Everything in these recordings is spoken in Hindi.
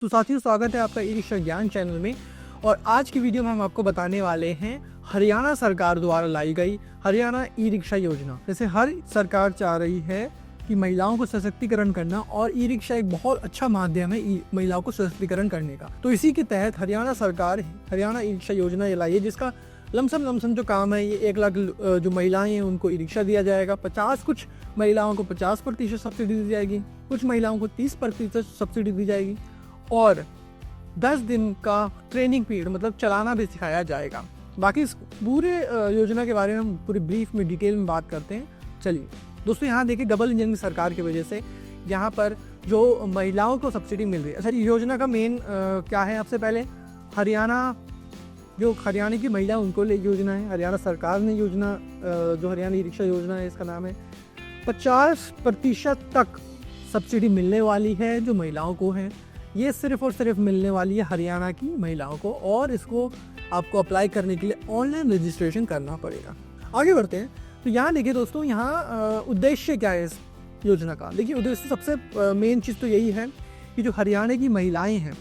तो साथियों, स्वागत है आपका ई रिक्शा ज्ञान चैनल में। और आज की वीडियो में हम आपको बताने वाले हैं हरियाणा सरकार द्वारा लाई गई हरियाणा ई रिक्शा योजना। जैसे हर सरकार चाह रही है कि महिलाओं को सशक्तिकरण करना, और ई रिक्शा एक बहुत अच्छा माध्यम है महिलाओं को सशक्तिकरण करने का। तो इसी के तहत हरियाणा सरकार हरियाणा ई रिक्शा योजना ये लाई है, जिसका लमसम जो काम है, ये 1 लाख जो महिलाएं हैं उनको ई रिक्शा दिया जाएगा। 50 कुछ महिलाओं को 50% सब्सिडी दी जाएगी, कुछ महिलाओं को 30% सब्सिडी दी जाएगी, और 10 दिन का ट्रेनिंग पीरियड मतलब चलाना भी सिखाया जाएगा। बाकी इस पूरे योजना के बारे में हम पूरी ब्रीफ में डिटेल में बात करते हैं। चलिए दोस्तों, यहाँ देखिए डबल इंजन की सरकार की वजह से यहाँ पर जो महिलाओं को सब्सिडी मिल रही है। अच्छा, योजना का मेन क्या है? सबसे पहले हरियाणा की महिला उनको ले योजना है। हरियाणा सरकार ने योजना जो हरियाणा ई रिक्शा योजना है, इसका नाम है 50% तक सब्सिडी मिलने वाली है जो महिलाओं को है। ये सिर्फ और सिर्फ मिलने वाली है हरियाणा की महिलाओं को, और इसको आपको अप्लाई करने के लिए ऑनलाइन रजिस्ट्रेशन करना पड़ेगा। आगे बढ़ते हैं। तो यहाँ देखिए दोस्तों, यहाँ उद्देश्य क्या है इस योजना का? देखिए, उद्देश्य सबसे मेन चीज़ तो यही है कि जो हरियाणा की महिलाएं हैं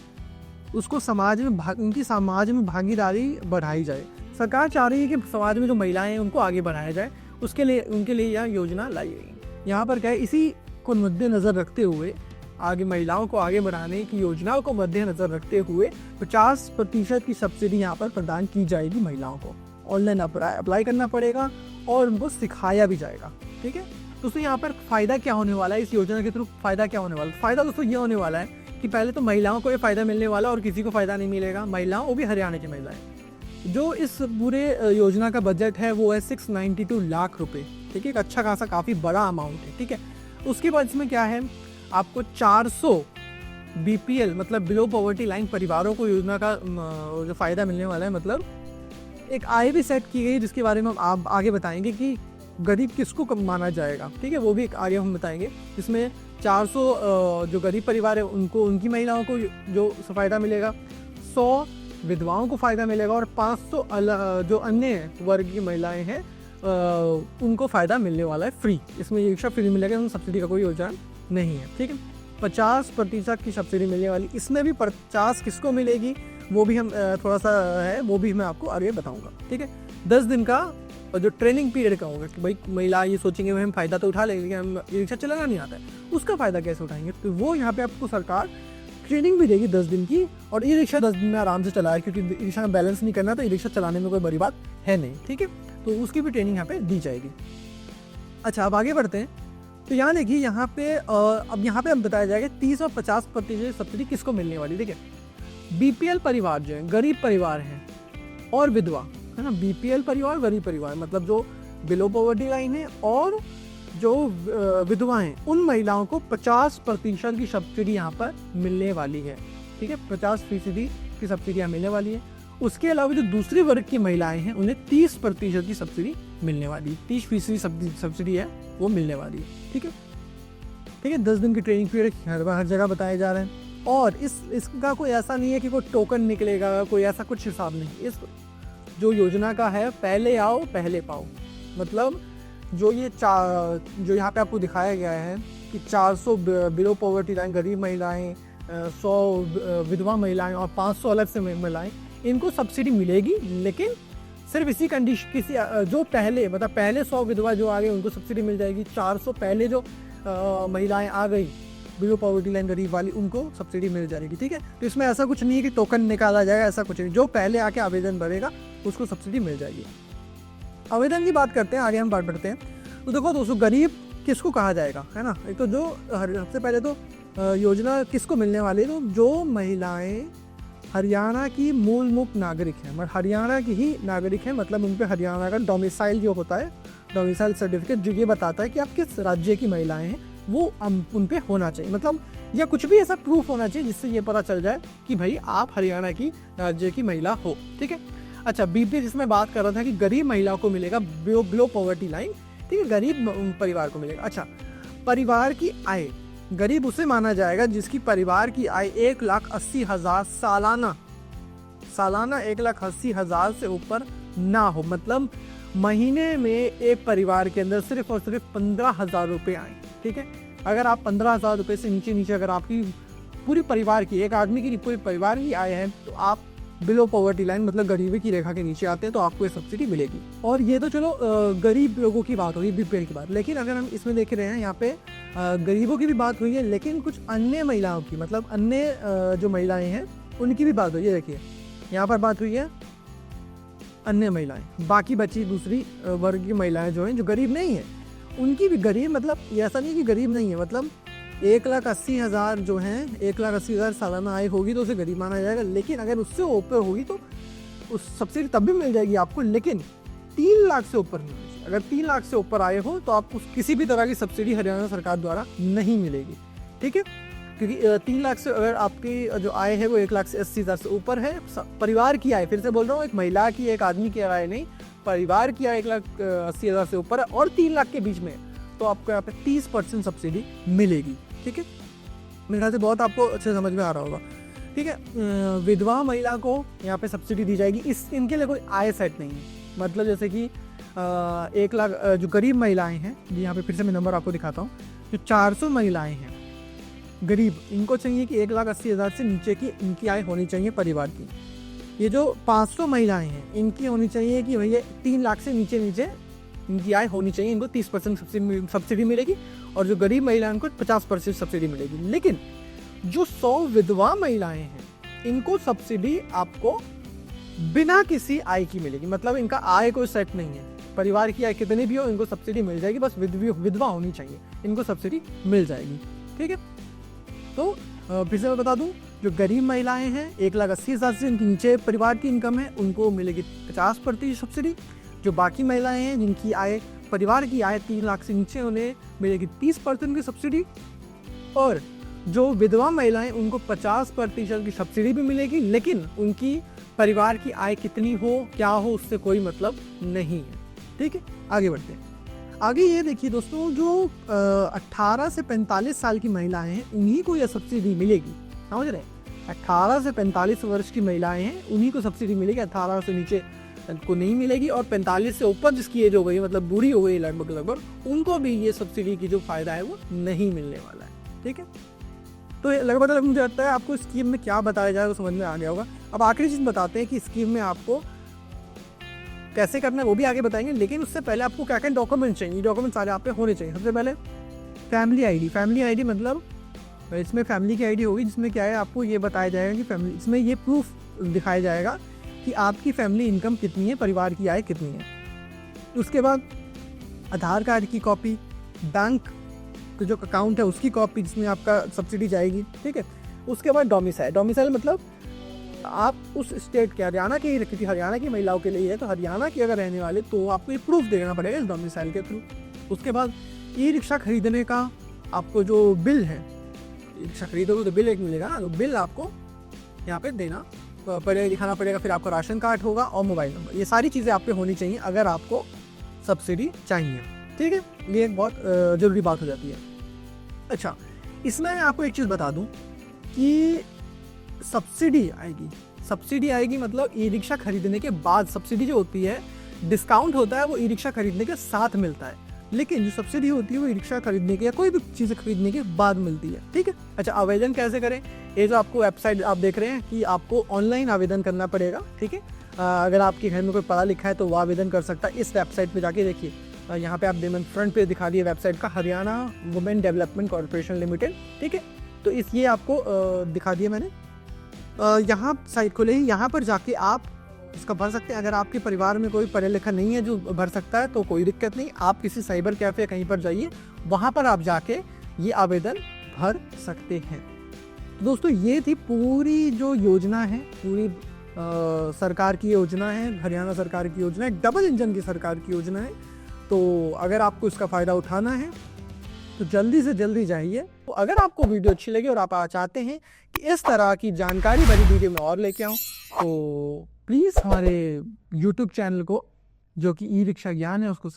उसको उनकी समाज में भागीदारी बढ़ाई जाए। सरकार चाह रही है कि समाज में जो महिलाएं हैं उनको आगे बढ़ाया जाए, उनके लिए यह योजना लाई गई। यहाँ पर क्या है, इसी को मद्देनज़र रखते हुए आगे महिलाओं को आगे बढ़ाने की योजनाओं को मद्देनजर रखते हुए 50% की सब्सिडी यहाँ पर प्रदान की जाएगी। महिलाओं को ऑनलाइन अप्लाई करना पड़ेगा और उनको सिखाया भी जाएगा। ठीक है दोस्तों, यहाँ पर फ़ायदा क्या होने वाला है? इस योजना के थ्रू फ़ायदा क्या होने वाला है? फ़ायदा दोस्तों ये होने वाला है कि पहले तो महिलाओं को ये फ़ायदा मिलने वाला, और किसी को फ़ायदा नहीं मिलेगा। महिलाओं, वो भी हरियाणा की महिलाएं। जो इस पूरे योजना का बजट है वो है 692 लाख रुपये। ठीक है, एक अच्छा खासा काफ़ी बड़ा अमाउंट है। ठीक है, उसके बाद इसमें क्या है, आपको 400 BPL मतलब बिलो पॉवर्टी लाइन परिवारों को योजना का जो फ़ायदा मिलने वाला है। मतलब एक आय भी सेट की गई, जिसके बारे में हम आप आगे बताएंगे कि गरीब किसको कम माना जाएगा। ठीक है, वो भी एक आगे हम बताएंगे। इसमें 400 जो गरीब परिवार है उनकी महिलाओं को जो फ़ायदा मिलेगा, 100 विधवाओं को फ़ायदा मिलेगा, और 500 जो अन्य वर्ग की महिलाएँ हैं उनको फ़ायदा मिलने वाला है फ्री। इसमें रिक्शा फ्री मिलेगा, इसमें सब्सिडी का कोई योजना नहीं है। ठीक है, 50% की सब्सिडी मिलने वाली। इसमें भी 50 किसको मिलेगी वो भी हम थोड़ा सा है, वो भी मैं आपको आगे बताऊंगा। ठीक है, 10 दिन का जो ट्रेनिंग पीरियड का होगा कि भाई महिला ये सोचेंगे हम फ़ायदा तो उठा लेंगे, हम ये रिक्शा चलाना नहीं आता है, उसका फ़ायदा कैसे उठाएंगे? तो वो यहाँ पे आपको सरकार ट्रेनिंग भी देगी 10 दिन की, और ई रिक्शा 10 दिन में आराम से चलाए, क्योंकि ई रिक्शा में बैलेंस नहीं करना तो ई रिक्शा चलाने में कोई बड़ी बात है नहीं। ठीक है, तो उसकी भी ट्रेनिंग यहाँ पे दी जाएगी। अच्छा, अब आगे बढ़ते हैं। तो यहाँ देखिए, यहाँ पे अब बताया जाएगा 30 और 50% सब्सिडी किसको मिलने वाली। देखिए, BPL परिवार जो है, गरीब परिवार हैं, और विधवा है ना। BPL परिवार, गरीब परिवार मतलब जो बिलो पॉवर्टी लाइन है, और जो विधवा हैं, उन महिलाओं को 50% की सब्सिडी यहाँ पर मिलने वाली है। ठीक है, 50% की सब्सिडी यहाँ मिलने वाली है। उसके अलावा जो दूसरे वर्ग की महिलाएं हैं उन्हें 30% की सब्सिडी मिलने वाली है। 30% सब्सिडी है वो मिलने वाली है। ठीक है, 10 दिन की ट्रेनिंग पीरियड हर जगह बताए जा रहे हैं। और इसका कोई ऐसा नहीं है कि कोई टोकन निकलेगा, कोई ऐसा कुछ हिसाब नहीं। इस जो योजना का है, पहले आओ पहले पाओ। मतलब जो यहाँ पे आपको दिखाया गया है कि 400 बिलो पॉवर्टी लाइन गरीब महिलाएं, 100 विधवा महिलाएं, और 500 अलग से महिलाएं, इनको सब्सिडी मिलेगी। लेकिन सिर्फ इसी कंडीशन जो पहले 100 विधवा जो आ गए उनको सब्सिडी मिल जाएगी। 400 पहले जो महिलाएं आ गई बिलो पॉवर्टी लाइन गरीब वाली, उनको सब्सिडी मिल जाएगी। ठीक है, तो इसमें ऐसा कुछ नहीं है कि टोकन निकाला जाएगा, ऐसा कुछ नहीं। जो पहले आके आवेदन भरेगा उसको सब्सिडी मिल जाएगी। आवेदन की बात करते हैं, आगे हम बात करते हैं। तो देखो दोस्तों, गरीब किसको कहा जाएगा, है ना। एक तो जो सबसे पहले तो योजना किसको मिलने वाली है, तो जो महिलाएं हरियाणा की मूल मुक्त नागरिक हैं, मतलब हरियाणा की ही नागरिक हैं। मतलब उन पर हरियाणा का डोमिसाइल जो होता है, डोमिसाइल सर्टिफिकेट, जो ये बताता है कि आप किस राज्य की महिलाएं हैं, वो उन पे होना चाहिए। मतलब या कुछ भी ऐसा प्रूफ होना चाहिए जिससे ये पता चल जाए कि भाई आप हरियाणा की राज्य की महिला हो। ठीक है, अच्छा, BPL जिसमें बात कर रहा था कि गरीब महिलाओं को मिलेगा बिलो पॉवर्टी लाइन। ठीक है, गरीब परिवार को मिलेगा। अच्छा, परिवार की आय, गरीब उसे माना जाएगा जिसकी परिवार की आय 1,80,000 सालाना 1,80,000 से ऊपर ना हो। मतलब महीने में एक परिवार के अंदर सिर्फ और सिर्फ 15,000 रुपये आए। ठीक है, अगर आप 15,000 रुपये से नीचे अगर आपकी पूरी परिवार की, एक आदमी की पूरे परिवार की आय है तो आप बिलो पॉवर्टी लाइन मतलब गरीबी की रेखा के नीचे आते हैं तो आपको ये सब्सिडी मिलेगी। और ये तो चलो गरीब लोगों की बात होगी, बीपीएल की बात। लेकिन अगर हम इसमें देख रहे हैं यहाँ पे गरीबों की भी बात हुई है, लेकिन कुछ अन्य महिलाओं की, मतलब अन्य जो महिलाएं हैं उनकी भी बात हुई है। देखिए यहाँ पर बात हुई है अन्य महिलाएं, बाकी बची दूसरी वर्ग की महिलाएं जो हैं, जो गरीब नहीं है, उनकी भी गरीब, मतलब ऐसा नहीं कि गरीब नहीं है, मतलब 1,80,000 जो हैं, 1,80,000 सालाना आय होगी तो उसे गरीब माना जाएगा। लेकिन अगर उससे ऊपर होगी तो उस सब्सिडी तब भी मिल जाएगी आपको, लेकिन 3 लाख से ऊपर नहीं मिलेगी। अगर 3 लाख से ऊपर आए हो तो आपको किसी भी तरह की सब्सिडी हरियाणा सरकार द्वारा नहीं मिलेगी, ठीक है। क्योंकि 3 लाख से अगर आपकी जो आय है वो 1,80,000 से ऊपर है, परिवार की आय, फिर से बोल रहा हूँ, एक महिला की, एक आदमी की आय नहीं, परिवार की आय 1,80,000 से ऊपर है और 3 लाख के बीच में, तो आपको यहाँ पे 30% सब्सिडी मिलेगी, ठीक है। मेरे ख्याल से बहुत आपको अच्छे समझ में आ रहा होगा, ठीक है। विधवा महिला को यहाँ पे सब्सिडी दी जाएगी। इनके लिए कोई आय सेट नहीं है, मतलब जैसे कि 1 लाख जो गरीब महिलाएं हैं, यहाँ पे फिर से मैं नंबर आपको दिखाता हूँ, जो 400 महिलाएं हैं गरीब, इनको चाहिए कि 1,80,000 से नीचे की इनकी आय होनी चाहिए परिवार की। ये जो 500 महिलाएं हैं इनकी होनी चाहिए कि भैया 3 लाख से नीचे इनकी आय होनी चाहिए, इनको 30% सब्सिडी मिलेगी। और जो गरीब महिलाएं उनको 50% सब्सिडी मिलेगी। लेकिन जो 100 विधवा महिलाएं हैं इनको सब्सिडी आपको बिना किसी आय की मिलेगी, मतलब इनका आय कोई सेट नहीं है, परिवार की आय कितनी भी हो इनको सब्सिडी मिल जाएगी, बस विधवा होनी चाहिए, इनको सब्सिडी मिल जाएगी, ठीक है। तो फिर से मैं बता दूं, जो गरीब महिलाएं हैं 1,80,000 से नीचे परिवार की इनकम है उनको मिलेगी 50% सब्सिडी। जो बाकी महिलाएं हैं जिनकी आय, परिवार की आय 3 लाख से नीचे, उन्हें मिलेगी 30% की सब्सिडी। और जो विधवा महिलाएं उनको 50% की सब्सिडी भी मिलेगी, लेकिन उनकी परिवार की आय कितनी हो क्या हो उससे कोई मतलब नहीं है, ठीक है। आगे बढ़ते हैं। आगे ये देखिए दोस्तों, जो 18 से 45 साल की महिलाएं हैं उन्हीं को यह सब्सिडी मिलेगी, समझ रहे हैं। 18 से 45 वर्ष की महिलाएं हैं उन्हीं को सब्सिडी मिलेगी, 18 से नीचे को नहीं मिलेगी। और 45 से ऊपर जिसकी एज हो गई, मतलब बूढ़ी हो गई लगभग, उनको भी ये सब्सिडी की जो फायदा है वो नहीं मिलने वाला है, ठीक है। तो लगभग मुझे लगता है आपको स्कीम में क्या बताया जाए वो समझ में आ गया होगा। अब आखिरी चीज़ बताते हैं कि स्कीम में आपको कैसे करना है वो भी आगे बताएंगे, लेकिन उससे पहले आपको क्या क्या डॉक्यूमेंट चाहिए, डॉक्यूमेंट सारे आप पे होने चाहिए। सबसे पहले फैमिली आईडी मतलब इसमें फैमिली की आईडी होगी, जिसमें क्या है आपको ये बताया जाएगा कि फैमिली, इसमें ये प्रूफ दिखाया जाएगा कि आपकी फैमिली इनकम कितनी है, परिवार की आय कितनी है। उसके बाद आधार कार्ड की कॉपी, बैंक जो अकाउंट है उसकी कॉपी जिसमें आपका सब्सिडी जाएगी, ठीक है। उसके बाद डोमिसाइल मतलब आप उस स्टेट के, हरियाणा के ही, क्योंकि हरियाणा की महिलाओं के लिए है तो हरियाणा की अगर रहने वाले तो आपको ये प्रूफ देना पड़ेगा इस डोमिसाइल के थ्रू। उसके बाद ई रिक्शा खरीदने का आपको जो बिल है, ई रिक्शा खरीदोगे तो बिल एक मिलेगा, तो बिल आपको यहाँ पे देना पड़ेगा, दिखाना पड़ेगा। फिर आपका राशन कार्ड होगा और मोबाइल नंबर, ये सारी चीज़ें आप पे होनी चाहिए अगर आपको सब्सिडी चाहिए, ठीक है। ये एक बहुत ज़रूरी बात हो जाती है। अच्छा, इसमें मैं आपको एक चीज़ बता दूं कि सब्सिडी आएगी मतलब ई रिक्शा खरीदने के बाद। सब्सिडी जो होती है, डिस्काउंट होता है वो ई रिक्शा खरीदने के साथ मिलता है, लेकिन जो सब्सिडी होती है वो ई रिक्शा खरीदने के या कोई भी चीज़ खरीदने के बाद मिलती है, ठीक है। अच्छा, आवेदन कैसे करें? ये जो आपको वेबसाइट आप देख रहे हैं कि आपको ऑनलाइन आवेदन करना पड़ेगा, ठीक है। अगर आपके घर में कोई पढ़ा लिखा है तो वो आवेदन कर सकता है। इस वेबसाइट पर जाके देखिए, यहाँ पे आप फ्रंट पे दिखा दिए वेबसाइट का, Haryana women development corporation limited, ठीक है। तो ये आपको दिखा दिया मैंने। यहाँ साइट खोले, यहाँ पर जाके आप इसका भर सकते हैं। अगर आपके परिवार में कोई पढ़ा लिखा नहीं है जो भर सकता है तो कोई दिक्कत नहीं, आप किसी साइबर कैफ़े कहीं पर जाइए, वहाँ पर आप जाके ये आवेदन भर सकते हैं। दोस्तों, ये थी पूरी जो योजना है, पूरी सरकार की योजना है, हरियाणा सरकार की योजना है, डबल इंजन की सरकार की योजना है। तो अगर आपको इसका फ़ायदा उठाना है तो जल्दी से जल्दी जाइए। तो अगर आपको वीडियो अच्छी लगी और आप चाहते हैं कि इस तरह की जानकारी भरी वीडियो में और लेके आऊँ, तो प्लीज़ हमारे YouTube चैनल को, जो कि ई रिक्शा ज्ञान है, उसको